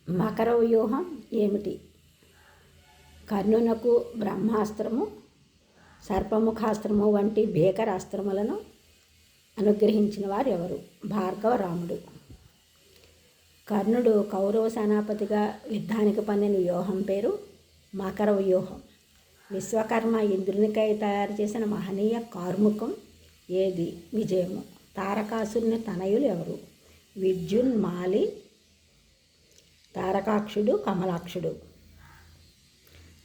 మకర వ్యూహం ఏమిటి? కర్ణునకు బ్రహ్మాస్త్రము, సర్పముఖాస్త్రము వంటి భీకరాస్త్రములను అనుగ్రహించిన వారు ఎవరు? భార్గవరాముడు. కర్ణుడు కౌరవ సేనాపతిగా యుద్ధానికి పన్నిన వ్యూహం పేరు మకర వ్యూహం. విశ్వకర్మ ఇంద్రునికై తయారు చేసిన మహనీయ కార్ముకం ఏది? విజయము. తారకాసురుని తనయులు ఎవరు? విద్యున్మాలి, తారకాక్షుడు, కమలాక్షుడు.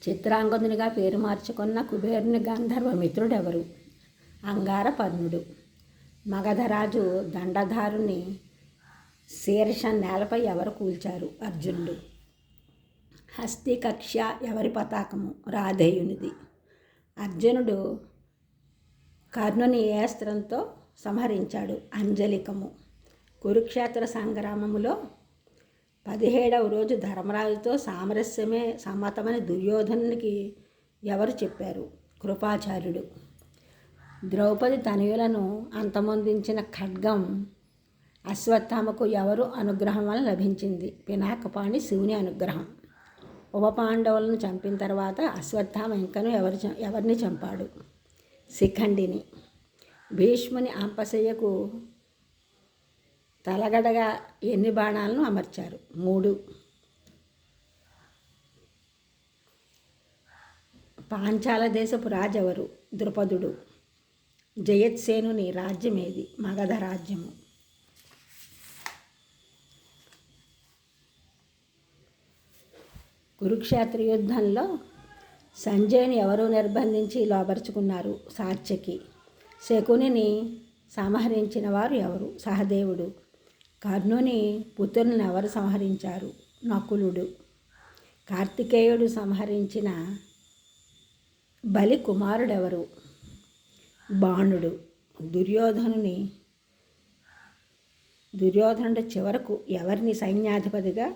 చిత్రాంగదునిగా పేరు మార్చుకున్న కుబేరుని గంధర్వ మిత్రుడెవరు? అంగారపర్ణుడు. మగధరాజు దండధారుని శీర్ష నేలపై ఎవరు కూల్చారు? అర్జునుడు. హస్తికక్ష్య ఎవరి పతాకము? రాధేయునిది. అర్జునుడు కర్ణుని ఏ అస్త్రంతో సంహరించాడు? అంజలికము. కురుక్షేత్ర సంగ్రామములో 17వ రోజు ధర్మరాజుతో సామరస్యమే సమ్మతమని దుర్యోధనునికి ఎవరు చెప్పారు? కృపాచార్యుడు. ద్రౌపది తనయులను అంతమొందించిన ఖడ్గం అశ్వత్థామకు ఎవరు అనుగ్రహం వల్ల లభించింది? పినాకపాణి శివుని అనుగ్రహం. ఉపపాండవులను చంపిన తర్వాత అశ్వత్థామ ఇంకను ఎవరిని చంపాడు? శిఖండిని. భీష్ముని అంపశయ్యకు తలగడగా ఎన్ని బాణాలను అమర్చారు? 3. పాంచాల దేశపు రాజెవరు? ద్రుపదుడు. జయత్సేనుని రాజ్యమేది? మగధ రాజ్యము. కురుక్షేత్ర యుద్ధంలో సంజయుని ఎవరు నిర్బంధించి లోపరుచుకున్నారు? సాత్యకి. శకునిని సంహరించిన వారు ఎవరు? సహదేవుడు. కర్ణుని పుత్రులను ఎవరు సంహరించారు? నకులుడు. కార్తికేయుడు సంహరించిన బలి కుమారుడెవరు? బాణుడు. దుర్యోధనుడు చివరకు ఎవరిని సైన్యాధిపతిగా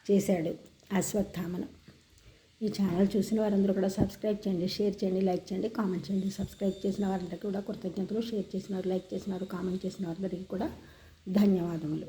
చేశాడు? అశ్వత్థామను. ఈ ఛానల్ చూసిన వారందరూ కూడా సబ్స్క్రైబ్ చేయండి, షేర్ చేయండి, లైక్ చేయండి, కామెంట్ చేయండి. సబ్స్క్రైబ్ చేసిన వారందరికీ కూడా కృతజ్ఞతలు. షేర్ చేసిన వారు, లైక్ చేసిన వారు, కామెంట్ చేసిన వారందరికీ కూడా ధన్యవాదములు.